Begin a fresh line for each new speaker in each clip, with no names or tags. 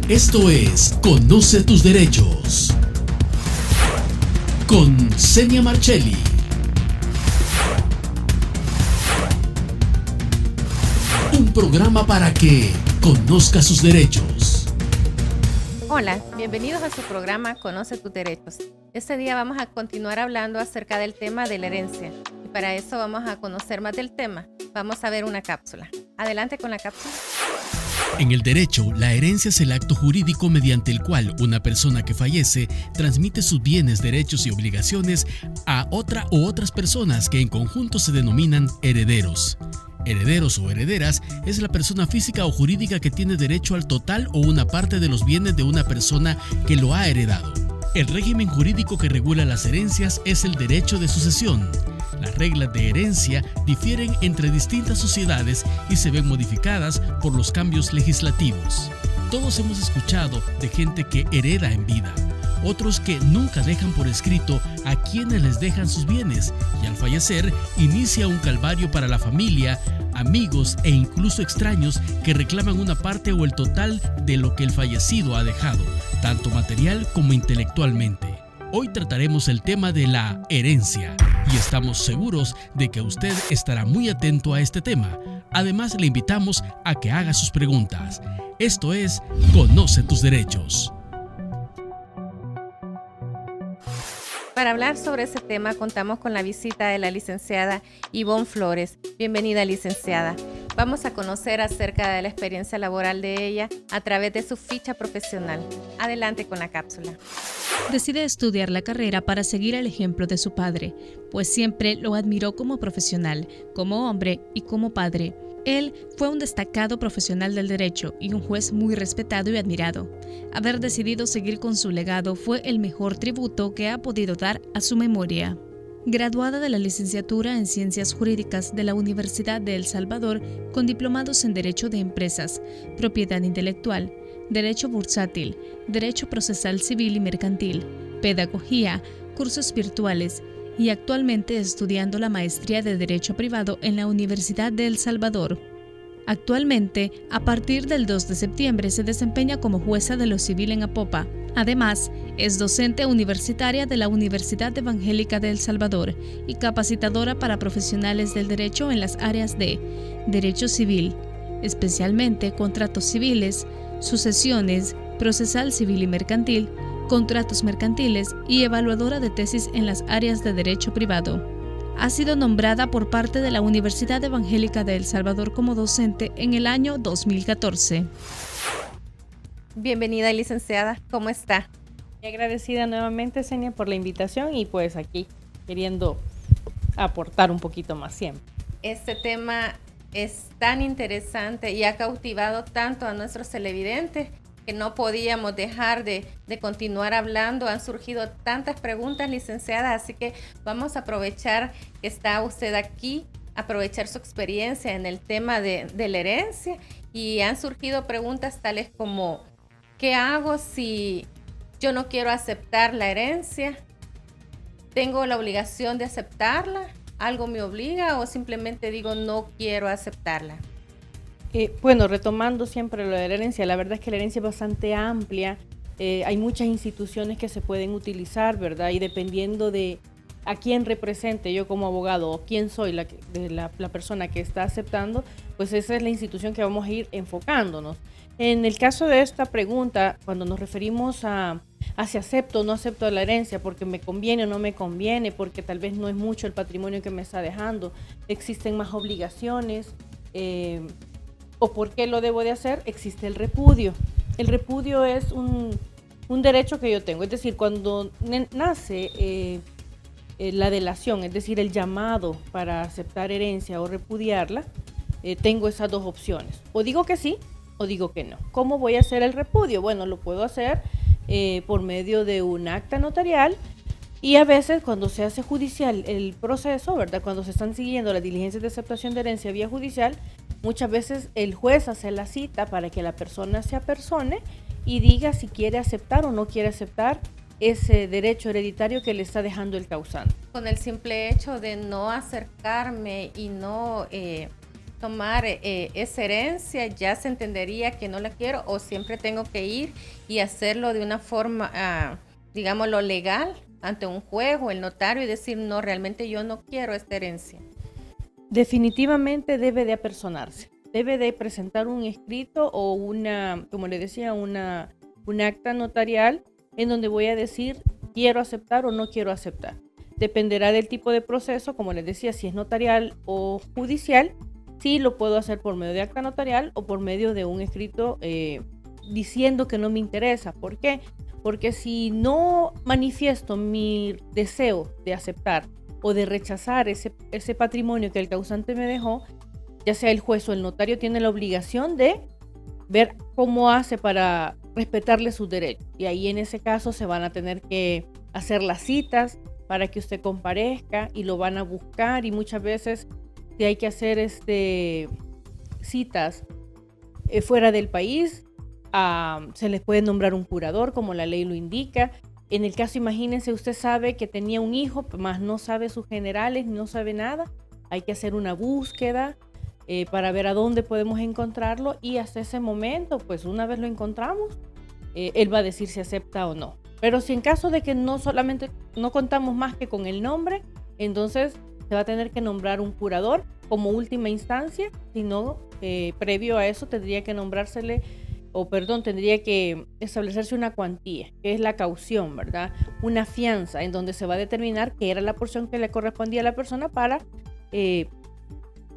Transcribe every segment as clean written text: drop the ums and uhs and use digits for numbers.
Esto es Conoce tus derechos con Xenia Marchelli. Un programa para que conozca sus derechos.
Hola, bienvenidos a su programa Conoce tus derechos. Este día vamos a continuar hablando acerca del tema de la herencia. Y para eso vamos a conocer más del tema. Vamos a ver una cápsula. Adelante con la cápsula.
En el derecho, la herencia es el acto jurídico mediante el cual una persona que fallece transmite sus bienes, derechos y obligaciones a otra o otras personas que en conjunto se denominan herederos. Herederos o herederas es la persona física o jurídica que tiene derecho al total o una parte de los bienes de una persona que lo ha heredado. El régimen jurídico que regula las herencias es el derecho de sucesión. Las reglas de herencia difieren entre distintas sociedades y se ven modificadas por los cambios legislativos. Todos hemos escuchado de gente que hereda en vida, otros que nunca dejan por escrito a quienes les dejan sus bienes y al fallecer inicia un calvario para la familia, amigos e incluso extraños que reclaman una parte o el total de lo que el fallecido ha dejado, tanto material como intelectualmente. Hoy trataremos el tema de la herencia y estamos seguros de que usted estará muy atento a este tema. Además, le invitamos a que haga sus preguntas. Esto es Conoce tus derechos.
Para hablar sobre ese tema contamos con la visita de la licenciada Ivonne Flores. Bienvenida, licenciada. Vamos a conocer acerca de la experiencia laboral de ella a través de su ficha profesional. Adelante con la cápsula.
Decide estudiar la carrera para seguir el ejemplo de su padre, pues siempre lo admiró como profesional, como hombre y como padre. Él fue un destacado profesional del derecho y un juez muy respetado y admirado. Haber decidido seguir con su legado fue el mejor tributo que ha podido dar a su memoria. Graduada de la licenciatura en Ciencias Jurídicas de la Universidad de El Salvador, con diplomados en Derecho de Empresas, Propiedad Intelectual, Derecho Bursátil, Derecho Procesal Civil y Mercantil, Pedagogía, cursos virtuales y actualmente estudiando la maestría de Derecho Privado en la Universidad de El Salvador. Actualmente, a partir del 2 de septiembre, se desempeña como jueza de lo civil en Apopa. Además, es docente universitaria de la Universidad Evangélica de El Salvador y capacitadora para profesionales del derecho en las áreas de Derecho Civil, especialmente contratos civiles, sucesiones, procesal civil y mercantil, contratos mercantiles y evaluadora de tesis en las áreas de Derecho Privado. Ha sido nombrada por parte de la Universidad Evangélica de El Salvador como docente en el año 2014.
Bienvenida, licenciada. ¿Cómo está?
Agradecida nuevamente, Xenia, por la invitación y pues aquí queriendo aportar un poquito más siempre.
Este tema es tan interesante y ha cautivado tanto a nuestros televidentes que no podíamos dejar de continuar hablando. Han surgido tantas preguntas, licenciada, así que vamos a aprovechar que está usted aquí, aprovechar su experiencia en el tema de la herencia, y han surgido preguntas tales como: ¿qué hago si yo no quiero aceptar la herencia? ¿Tengo la obligación de aceptarla? ¿Algo me obliga o simplemente digo no quiero aceptarla?
Bueno, retomando siempre lo de la herencia, la verdad es que la herencia es bastante amplia. Hay muchas instituciones que se pueden utilizar, ¿verdad? Y dependiendo de a quién represente yo como abogado o quién soy la persona que está aceptando, pues esa es la institución que vamos a ir enfocándonos. En el caso de esta pregunta, cuando nos referimos a si acepto o no acepto la herencia, porque me conviene o no me conviene, porque tal vez no es mucho el patrimonio que me está dejando, existen más obligaciones, o por qué lo debo de hacer, existe el repudio. El repudio es un derecho que yo tengo, es decir, cuando nace la delación, es decir, el llamado para aceptar herencia o repudiarla, tengo esas dos opciones, o digo que sí o digo que no. ¿Cómo voy a hacer el repudio? Bueno, lo puedo hacer por medio de un acta notarial, y a veces cuando se hace judicial el proceso, ¿verdad? Cuando se están siguiendo las diligencias de aceptación de herencia vía judicial, muchas veces el juez hace la cita para que la persona se apersone y diga si quiere aceptar o no quiere aceptar ese derecho hereditario que le está dejando el causante.
Con el simple hecho de no acercarme y no tomar esa herencia, ya se entendería que no la quiero, o siempre tengo que ir y hacerlo de una forma, digámoslo, legal, ante un juez o el notario y decir, no, realmente yo no quiero esta herencia?
Definitivamente debe de apersonarse, debe de presentar un escrito o una, como le decía, un acta notarial en donde voy a decir quiero aceptar o no quiero aceptar. Dependerá del tipo de proceso, como les decía, si es notarial o judicial, sí lo puedo hacer por medio de acta notarial o por medio de un escrito diciendo que no me interesa. ¿Por qué? Porque si no manifiesto mi deseo de aceptar o de rechazar ese patrimonio que el causante me dejó, ya sea el juez o el notario tiene la obligación de ver cómo hace para respetarle sus derechos. Y ahí en ese caso se van a tener que hacer las citas para que usted comparezca y lo van a buscar, y muchas veces si hay que hacer citas fuera del país, se les puede nombrar un curador como la ley lo indica. En el caso, imagínense, usted sabe que tenía un hijo, más no sabe sus generales, no sabe nada, hay que hacer una búsqueda para ver a dónde podemos encontrarlo, y hasta ese momento, pues una vez lo encontramos, él va a decir si acepta o no. Pero si en caso de que no contamos más que con el nombre, entonces se va a tener que nombrar un curador como última instancia, si no, previo a eso tendría que tendría que establecerse una cuantía, que es la caución, ¿verdad? Una fianza en donde se va a determinar qué era la porción que le correspondía a la persona para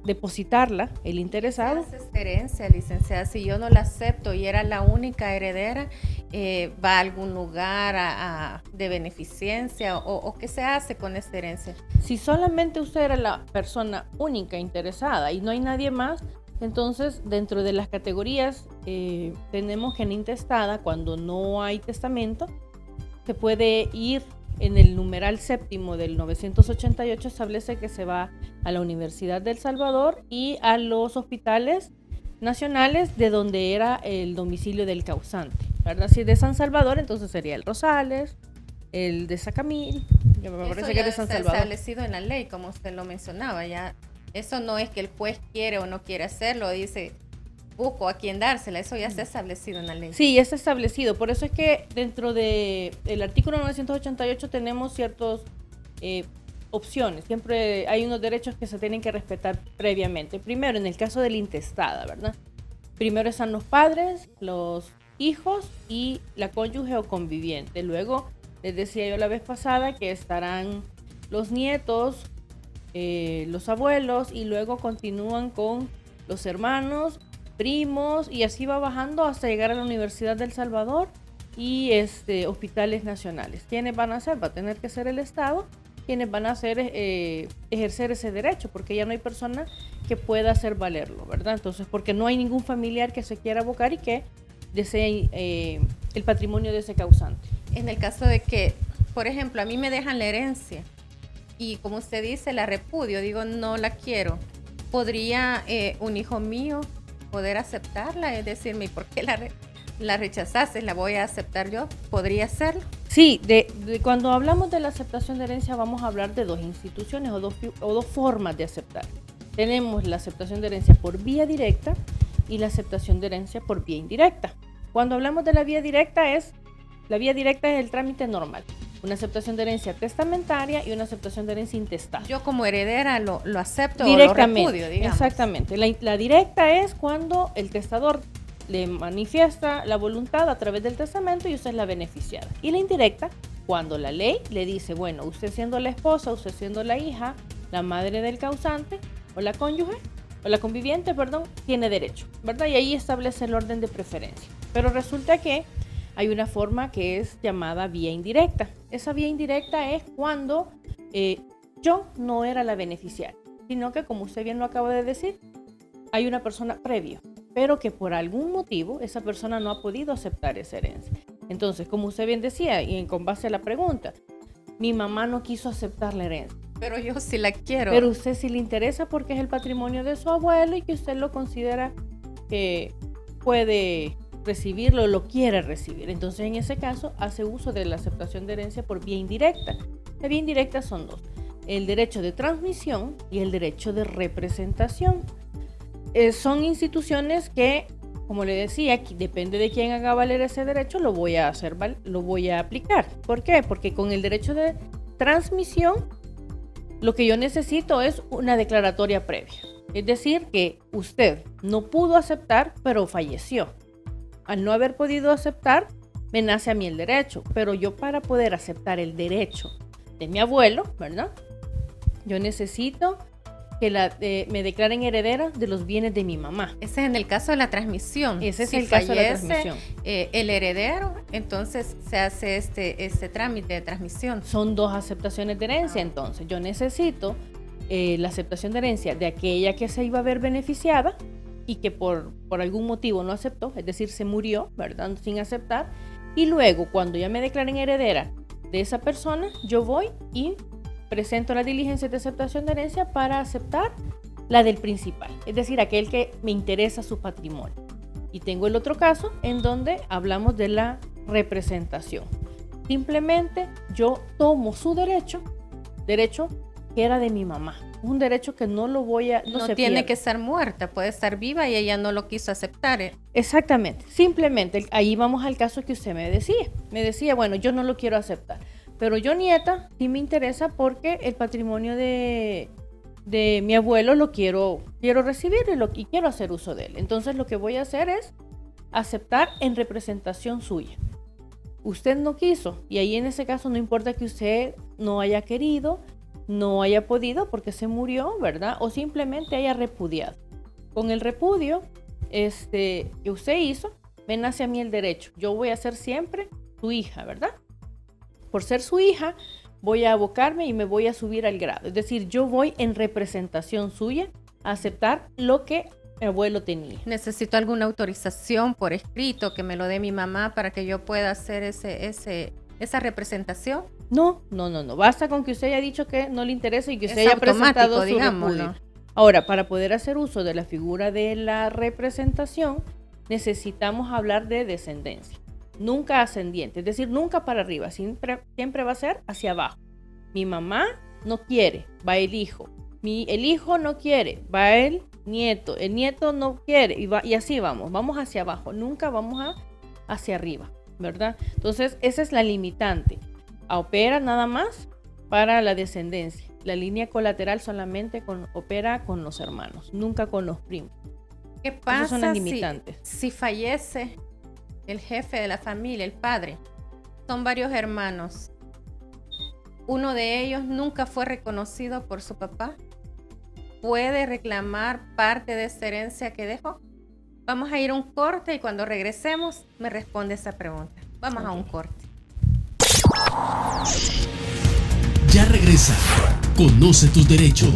depositarla, el interesado.
¿Qué hace esta herencia, licenciada? Si yo no la acepto y era la única heredera, ¿va a algún lugar de beneficencia o qué se hace con esta herencia?
Si solamente usted era la persona única interesada y no hay nadie más, entonces dentro de las categorías tenemos que en intestada, cuando no hay testamento, se puede ir en el numeral séptimo del 988, establece que se va a la Universidad del Salvador y a los hospitales nacionales de donde era el domicilio del causante, ¿verdad? Si es de San Salvador, entonces sería el Rosales, el de Sacamil, me parece que es de San Salvador.
Establecido en la ley, como usted lo mencionaba, ya. Eso no es que el juez quiere o no quiere hacerlo, dice, busco a quién dársela, eso ya está establecido en la ley.
Sí, ya está establecido, por eso es que dentro del artículo 988 tenemos ciertas opciones, siempre hay unos derechos que se tienen que respetar previamente. Primero, en el caso de la intestada, ¿verdad? Primero están los padres, los hijos y la cónyuge o conviviente. Luego, les decía yo la vez pasada que estarán los nietos, los abuelos, y luego continúan con los hermanos, primos, y así va bajando hasta llegar a la Universidad del Salvador y hospitales nacionales. ¿Quiénes van a hacer? Va a tener que ser el Estado quienes van a hacer ejercer ese derecho, porque ya no hay persona que pueda hacer valerlo, ¿verdad? Entonces, porque no hay ningún familiar que se quiera abocar y que desee el patrimonio de ese causante.
En el caso de que, por ejemplo, a mí me dejan la herencia y, como usted dice, la repudio, digo, no la quiero, ¿podría un hijo mío poder aceptarla? Es decirme, ¿por qué la rechazaste? ¿La voy a aceptar yo? ¿Podría hacerlo?
Sí, cuando hablamos de la aceptación de herencia vamos a hablar de dos instituciones o dos formas de aceptar. Tenemos la aceptación de herencia por vía directa y la aceptación de herencia por vía indirecta. Cuando hablamos de la vía directa es el trámite normal. Una aceptación de herencia testamentaria y una aceptación de herencia intestada.
Yo como heredera lo acepto
directamente,
o lo repudio, digamos.
Exactamente. La directa es cuando el testador le manifiesta la voluntad a través del testamento y usted es la beneficiada. Y la indirecta, cuando la ley le dice, bueno, usted siendo la esposa, usted siendo la hija, la madre del causante o la cónyuge, o la conviviente, perdón, tiene derecho, ¿verdad? Y ahí establece el orden de preferencia. Pero resulta que hay una forma que es llamada vía indirecta. Esa vía indirecta es cuando yo no era la beneficiaria, sino que, como usted bien lo acaba de decir, hay una persona previo, pero que por algún motivo esa persona no ha podido aceptar esa herencia. Entonces, como usted bien decía, y con base a la pregunta, mi mamá no quiso aceptar la herencia.
Pero yo sí la quiero.
Pero usted sí le interesa porque es el patrimonio de su abuelo y que usted lo considera que puede recibirlo, lo quiere recibir. Entonces, en ese caso, hace uso de la aceptación de herencia por vía indirecta. La vía indirecta son dos: el derecho de transmisión y el derecho de representación. son instituciones que, como le decía, depende de quién haga valer ese derecho, lo voy a aplicar. ¿Por qué? Porque con el derecho de transmisión, lo que yo necesito es una declaratoria previa. Es decir, que usted no pudo aceptar, pero falleció. Al no haber podido aceptar, me nace a mí el derecho. Pero yo, para poder aceptar el derecho de mi abuelo, ¿verdad? Yo necesito que me declaren heredera de los bienes de mi mamá.
Ese es en el caso de la transmisión.
Ese es
si
el caso de la
fallece,
transmisión.
El heredero, entonces se hace este trámite de transmisión.
Son 2 aceptaciones de herencia, entonces. Yo necesito la aceptación de herencia de aquella que se iba a ver beneficiada y que por algún motivo no aceptó, es decir, se murió, ¿verdad? Sin aceptar. Y luego, cuando ya me declaren heredera de esa persona, yo voy y presento las diligencias de aceptación de herencia para aceptar la del principal, es decir, aquel que me interesa su patrimonio. Y tengo el otro caso en donde hablamos de la representación. Simplemente yo tomo su derecho que era de mi mamá, un derecho que no lo voy a...
No tiene
pierde.
que estar muerta, puede estar viva y ella no lo quiso aceptar.
Exactamente, simplemente ahí vamos al caso que usted me decía. Me decía, bueno, yo no lo quiero aceptar, pero yo, nieta, sí me interesa porque el patrimonio de mi abuelo lo quiero recibir y quiero hacer uso de él. Entonces lo que voy a hacer es aceptar en representación suya. Usted no quiso, y ahí en ese caso no importa que usted no haya querido, no haya podido porque se murió, ¿verdad? O simplemente haya repudiado. Con el repudio que usted hizo, me nace a mí el derecho. Yo voy a ser siempre su hija, ¿verdad? Por ser su hija, voy a abocarme y me voy a subir al grado. Es decir, yo voy en representación suya a aceptar lo que mi abuelo tenía.
¿Necesito alguna autorización por escrito que me lo dé mi mamá para que yo pueda hacer esa representación?
No. Basta con que usted haya dicho que no le interesa y que usted
Es
haya presentado su
digámoslo.
repudio. Ahora, para poder hacer uso de la figura de la representación, necesitamos hablar de descendencia. Nunca ascendiente, es decir, nunca para arriba, siempre va a ser hacia abajo. Mi mamá no quiere, va el hijo. El hijo no quiere, va el nieto no quiere, y así vamos hacia abajo, nunca vamos hacia arriba, ¿verdad? Entonces, esa es la limitante. Opera nada más para la descendencia. La línea colateral solamente opera con los hermanos, nunca con los primos.
¿Qué pasa
Esas son las limitantes.
si fallece el jefe de la familia, el padre? Son varios hermanos. Uno de ellos nunca fue reconocido por su papá. ¿Puede reclamar parte de esa herencia que dejó? Vamos a ir a un corte y cuando regresemos me responde esa pregunta. Vamos a un corte.
Ya regresa. Conoce tus derechos.